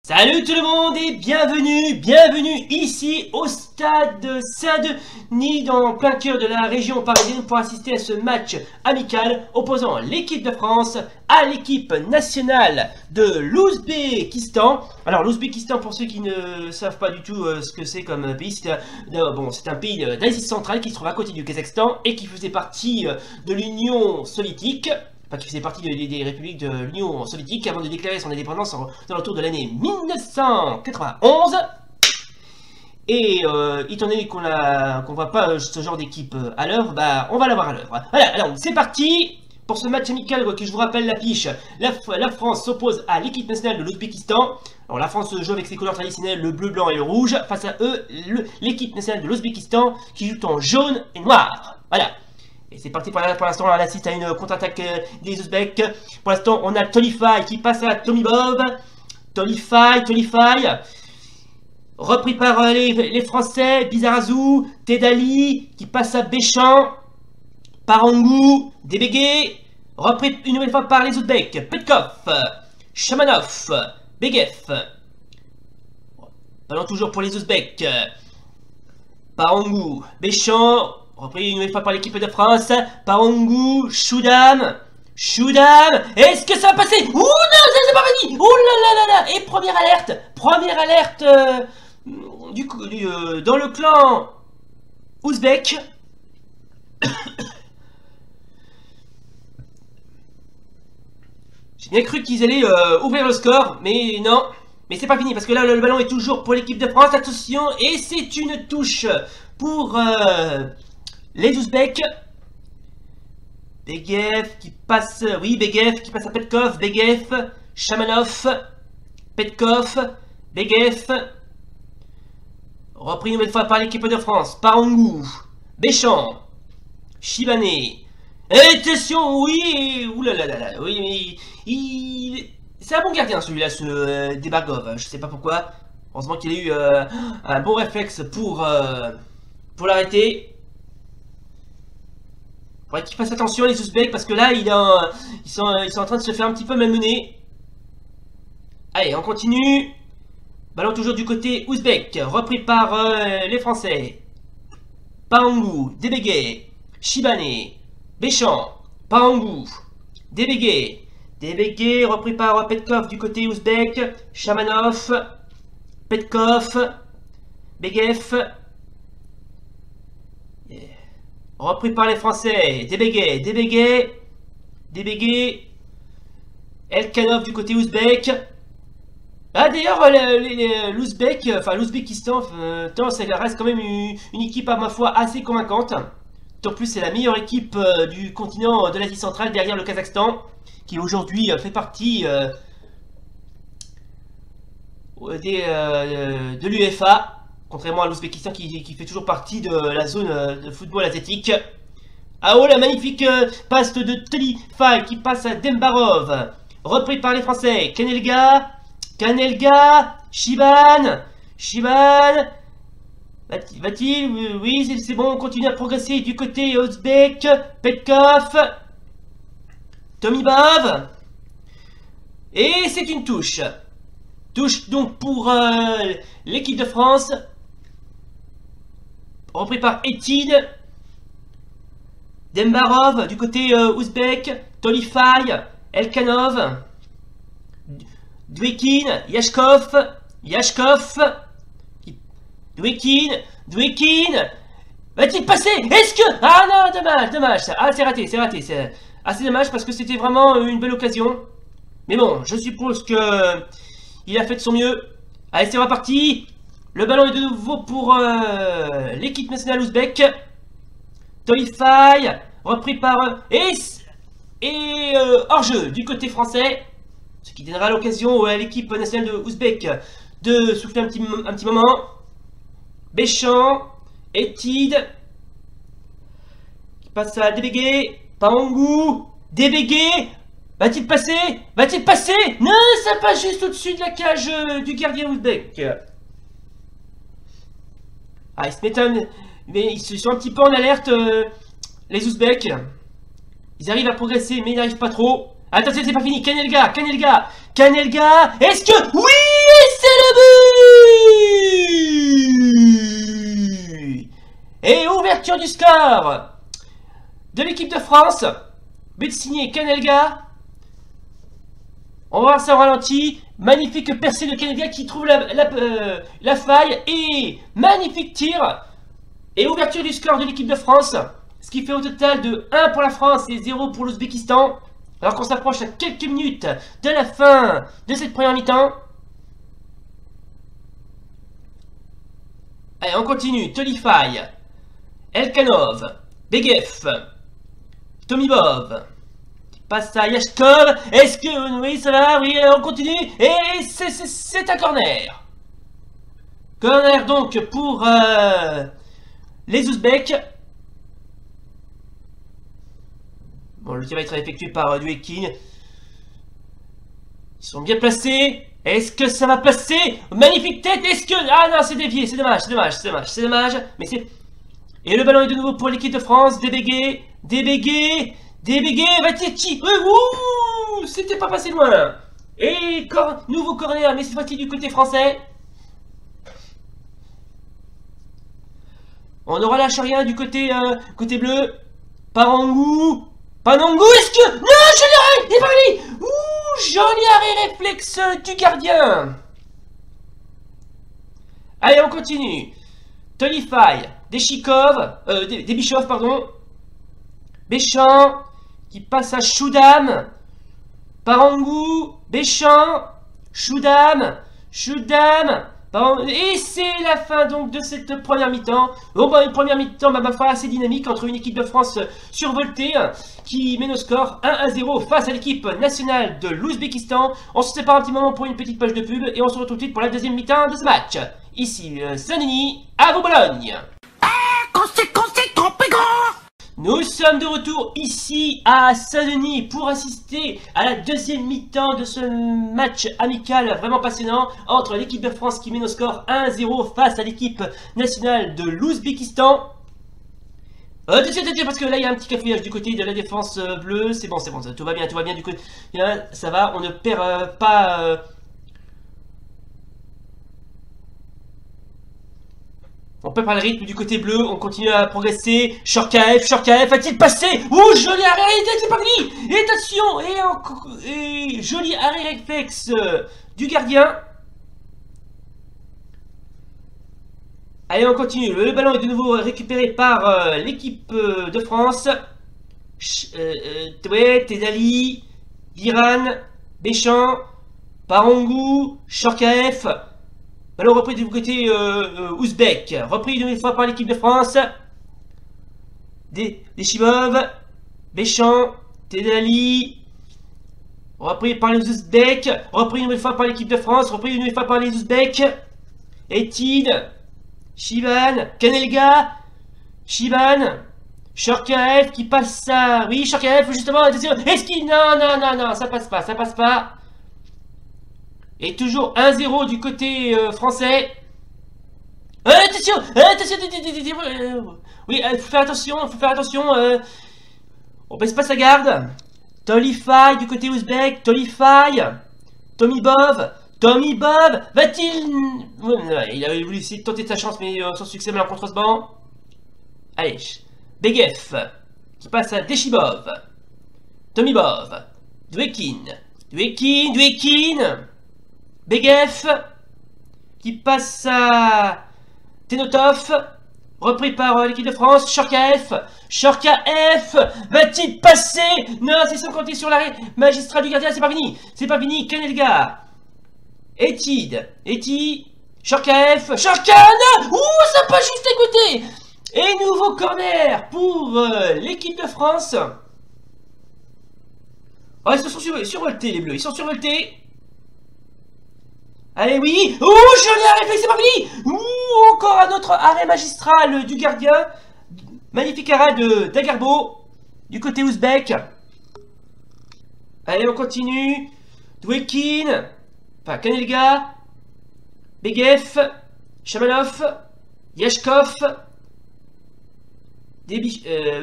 Salut tout le monde et bienvenue ici au stade Saint-Denis dans plein cœur de la région parisienne pour assister à ce match amical opposant l'équipe de France à l'équipe nationale de l'Ouzbékistan. Alors l'Ouzbékistan, pour ceux qui ne savent pas du tout ce que c'est comme pays, c'est un pays d'Asie centrale qui se trouve à côté du Kazakhstan et qui faisait partie de l'Union soviétique. Enfin, qui faisait partie des républiques de l'Union soviétique avant de déclarer son indépendance dans autour de l'année 1991. Et étant donné qu'on voit pas ce genre d'équipe à l'œuvre, bah on va l'avoir à l'œuvre. Voilà, alors c'est parti pour ce match amical que je vous rappelle l'affiche. La France s'oppose à l'équipe nationale de l'Ouzbékistan. Alors la France joue avec ses couleurs traditionnelles, le bleu, blanc et le rouge. Face à eux, l'équipe nationale de l'Ouzbékistan qui joue en jaune et noir. Voilà. Et c'est parti pour l'instant, on assiste à une contre-attaque des Ouzbeks. Pour l'instant, on a Tolify qui passe à Tomibov. Tolify. Repris par les Français, Bizarazou, Tedali qui passe à Béchamp. Parangou, Débégué. Repris une nouvelle fois par les Ouzbeks. Petkov, Shamanov, Begev. Ballon toujours pour les Ouzbeks. Parangou, Béchamp. Repris une nouvelle fois par l'équipe de France. Parangou, Choudam. Est-ce que ça va passer? Ouh non, ça c'est pas fini. Ouh là là. Et première alerte dans le clan ouzbek. J'ai bien cru qu'ils allaient ouvrir le score, mais non. Mais c'est pas fini, parce que là, le ballon est toujours pour l'équipe de France. Attention, et c'est une touche pour les Ouzbeks. Begev qui passe... Oui, Begev qui passe à Petkov. Begev, Shamanov, Petkov, Begev. Repris une nouvelle fois par l'équipe de France. Parangou, Béchamp, Chibané. Attention, oui. Oulalalala. Oui, mais c'est un bon gardien celui-là, ce Debargov. Je sais pas pourquoi. Heureusement qu'il a eu un bon réflexe pour l'arrêter. Faudrait qu'il fasse attention les Ouzbeks parce que là ils sont en train de se faire un petit peu malmener. Allez, on continue. Ballon toujours du côté ouzbek, repris par les Français. Parangou, Débégué, Chibané, Béchamp, Parangou, Débégué, repris par Petkov du côté ouzbek, Shamanov, Petkov, Begev. Repris par les Français, Débégué, Elkanov du côté ouzbek. Ah d'ailleurs, l'Ouzbek, enfin l'Ouzbékistan, ça reste quand même une équipe à ma foi assez convaincante. En plus, c'est la meilleure équipe du continent de l'Asie centrale derrière le Kazakhstan, qui aujourd'hui fait partie de l'UEFA. Contrairement à l'Ouzbékistan qui fait toujours partie de la zone de football asiatique. Ah oh, la magnifique passe de Tolify qui passe à Dembarov. Repris par les Français. Kanelga, Shiban. Va-t-il? Oui, c'est bon, on continue à progresser du côté ouzbek. Petkov. Tomibov. Et c'est une touche. Touche donc pour l'équipe de France. Repris par Etid. Dembarov du côté ouzbek. Tolify. Elkanov. Dwekin. Yashkov. Dwekin. Va-t-il passer? Est-ce que... Ah non, dommage. Ah, c'est raté. C'est assez dommage parce que c'était vraiment une belle occasion. Mais bon, je suppose que... il a fait de son mieux. Allez, c'est reparti. Le ballon est de nouveau pour l'équipe nationale ouzbek. Tolify, repris par... Et hors-jeu du côté français. Ce qui donnera l'occasion à l'équipe nationale de ouzbek de souffler un petit moment. Béchamp, Etid. Qui passe à Débégué. Parangou, Débégué. Va-t-il passer? Non, ça passe juste au-dessus de la cage du gardien ouzbek. Ah, mais ils sont un petit peu en alerte, les Ouzbeks. Ils arrivent à progresser, mais ils n'arrivent pas trop. Attention, c'est pas fini. Kanelga Kanelga, est-ce que... Oui, c'est le but! Et ouverture du score de l'équipe de France. But signé Kanelga. On va voir ça au ralenti. Magnifique percée de Kanelga qui trouve la faille. Et magnifique tir. Et ouverture du score de l'équipe de France. Ce qui fait au total de 1 pour la France et 0 pour l'Ouzbékistan. Alors qu'on s'approche à quelques minutes de la fin de cette première mi-temps. Allez, on continue. Tolify, Elkanov, Begev, Tomibov. Passe à Yashkov. Est-ce que... Oui, ça va. Oui, on continue. Et c'est un corner. Corner donc pour les Ouzbeks. Bon, le tir va être effectué par Duekin. Ils sont bien placés. Est-ce que ça va passer? Magnifique tête. Est-ce que... Ah non, c'est dévié. C'est dommage, c'est dommage, c'est dommage. C'est dommage. Mais c'est... Et le ballon est de nouveau pour l'équipe de France. Débégué. Débégué. Débégué. Va-t-il... Ouh, c'était pas passé loin. Et nouveau corner. Mais cette fois-ci du côté français. On ne relâche rien du côté, côté bleu. Parangou. Panangou, est-ce que... Non, joli arrêt. Il est pas venu. Ouh, joli arrêt réflexe du gardien. Allez, on continue. Tolify, Deshikov, Debichov, pardon. Béchamp, qui passe à Choudam. Parangou, Béchamp, Choudam, Choudam. Et c'est la fin donc de cette première mi-temps. Bon, bah, une première mi-temps, ma foi, assez dynamique entre une équipe de France survoltée qui mène au score 1-0 face à l'équipe nationale de l'Ouzbékistan. On se sépare un petit moment pour une petite page de pub et on se retrouve tout de suite pour la deuxième mi-temps de ce match. Ici, Saint-Denis, à vous Bologne. Nous sommes de retour ici à Saint-Denis pour assister à la deuxième mi-temps de ce match amical vraiment passionnant entre l'équipe de France qui mène au score 1-0 face à l'équipe nationale de l'Ouzbékistan. Tout de suite, parce que là il y a un petit cafouillage du côté de la défense bleue. C'est bon, tout va bien du côté. Ça va, on ne perd pas... On perd pas le rythme du côté bleu, on continue à progresser. Shorkaev, a-t-il passé? Ouh, joli arrêt, c'est pas fini. Et attention, et joli arrêt réflexe du gardien. Allez, on continue. Le ballon est de nouveau récupéré par l'équipe de France. Tedali, Viran, Béchamp, Parangou, Shorkaev. Ballon repris du côté ouzbek. Repris une nouvelle fois par l'équipe de France. Deshibov, Béchamp, Tedali. Repris par les Ouzbeks. Repris une nouvelle fois par l'équipe de France. Repris une nouvelle fois par les Ouzbeks. Etid. Shivan. Kanelga. Shivan. Shorkaev qui passe ça. Oui, Shorkaev, justement. Est-ce qu'il... Non, ça passe pas. Et toujours 1-0 du côté français. Attention. Oui, faut faire attention. On baisse pas sa garde. Tolify du côté ouzbek. Tolify. Tomibov, va-t-il... Il avait voulu essayer de tenter sa chance, mais sans succès, mais en contre ce banc. Allez, Begev, qui passe à Deshibov. Tomibov, Duekin. Begev, qui passe à Tenotov. Repris par l'équipe de France. Shorkaev, va-t-il passer? Non, c'est sans compter sur l'arrêt magistral du gardien, c'est pas fini. Kanelga, Etid, Shorkaev, ouh, ça passe juste à côté. Et nouveau corner pour l'équipe de France. Oh, ils se sont survoltés les bleus, ils sont survoltés. Allez, oui. Oh, joli arrêt, c'est pas fini. Ouh, encore un autre arrêt magistral du gardien. Magnifique arrêt de Dagarbo du côté ouzbek. Allez, on continue. Duekin, enfin Kanelga, Begev, Shamanov, Yashkov,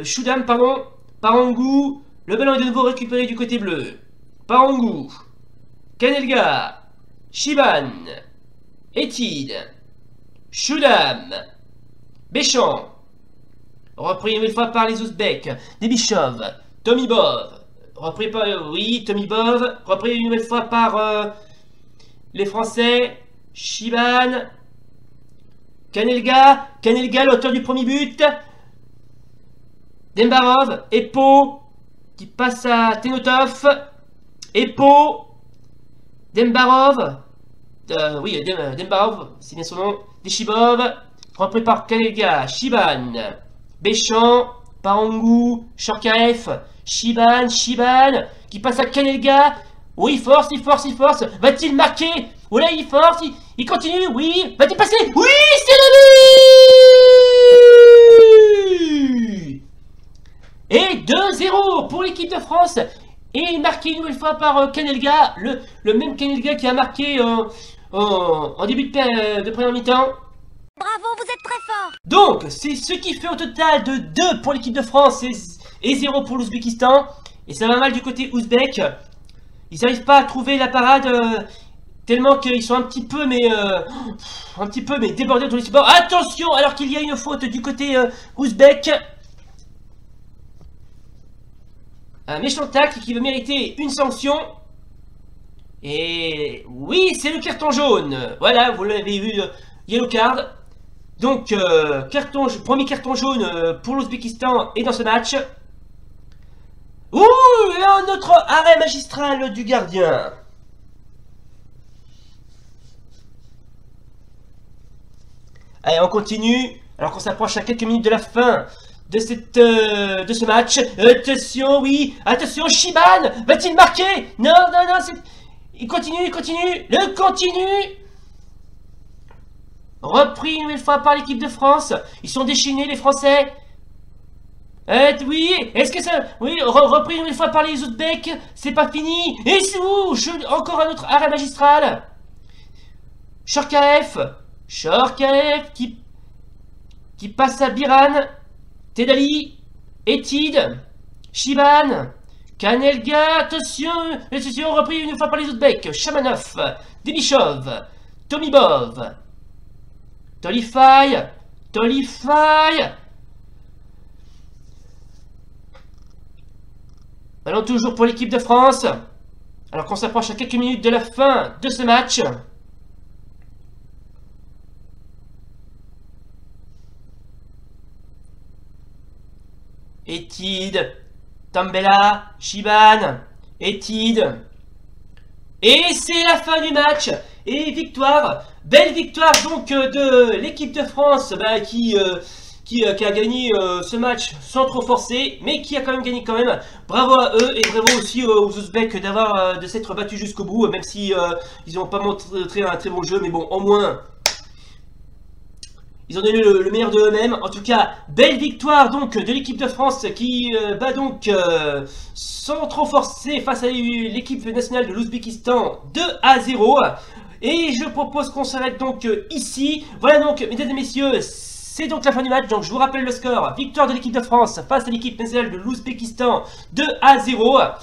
Choudam, pardon, Parangou. Le ballon est de nouveau récupéré du côté bleu. Parangou, Kanelga, Shiban, Etid, Shudam, Béchamp, repris une nouvelle fois par les Ouzbeks, Debishov, Tomibov, repris par, oui, Tomibov, repris une nouvelle fois par les Français, Shiban, Kanelga, l'auteur du premier but, Dembarov, Epo, qui passe à Tenotov, Epo, Dembarov, oui, Dembarov, c'est bien son nom, Deshibov, repris par Kanelga, Shiban, Béchamp, Parangou, Shorkaev, Shiban, qui passe à Kanelga, oui, il force, va-t-il marquer? Oh là, il force, il continue, oui, va-t-il passer? Oui, c'est le but! Et 2-0 pour l'équipe de France. Et marqué une nouvelle fois par Kanelga, le même Kanelga qui a marqué en début de première mi-temps. Bravo, vous êtes très fort. Donc, c'est ce qui fait au total de 2 pour l'équipe de France et 0 pour l'Ouzbékistan. Et ça va mal du côté ouzbek. Ils n'arrivent pas à trouver la parade tellement qu'ils sont un petit peu mais débordés dans les supports. Attention, alors qu'il y a une faute du côté ouzbek. Un méchant tacle qui veut mériter une sanction. Et oui, c'est le carton jaune. Voilà, vous l'avez vu, yellow card. Donc, premier carton jaune pour l'Ouzbékistan et dans ce match. Ouh, et un autre arrêt magistral du gardien. Allez, on continue. Alors qu'on s'approche à quelques minutes de la fin de ce match. Attention, oui. Attention, Shiban. Va-t-il marquer? Non, il continue. Le continue. Repris une nouvelle fois par l'équipe de France. Ils sont déchaînés, les Français. Oui, est-ce que ça... Oui, repris une nouvelle fois par les Ouzbeks. C'est pas fini. Et c'est où? Encore un autre arrêt magistral. Shorkaev qui passe à Biran. Tedali, Etid, Shiban, Kanelga, attention, repris une fois par les Ouzbeks, Shamanov, Debishov, Tomibov, Tolify, allons toujours pour l'équipe de France, alors qu'on s'approche à quelques minutes de la fin de ce match. Etid, Tambella, Shiban, Etid. Et c'est la fin du match. Et victoire, belle victoire donc de l'équipe de France qui a gagné ce match sans trop forcer, mais qui a quand même gagné quand même. Bravo à eux et bravo aussi aux Ouzbeks de s'être battus jusqu'au bout, même si ils n'ont pas montré un très bon jeu, mais bon, au moins... Ils ont donné le meilleur de eux-mêmes. En tout cas, belle victoire donc de l'équipe de France qui bat donc sans trop forcer face à l'équipe nationale de l'Ouzbékistan 2-0. Et je propose qu'on s'arrête donc ici. Voilà donc, mesdames et messieurs, c'est donc la fin du match. Donc je vous rappelle le score. Victoire de l'équipe de France face à l'équipe nationale de l'Ouzbékistan 2-0.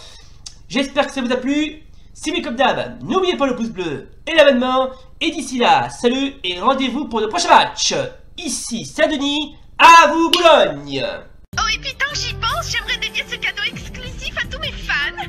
J'espère que ça vous a plu. Si oui, comme d'hab, n'oubliez pas le pouce bleu et l'abonnement. Et d'ici là, salut et rendez-vous pour le prochain match. Ici Saint-Denis, à vous Boulogne. Oh et puis tant j'y pense, j'aimerais dédier ce cadeau exclusif à tous mes fans.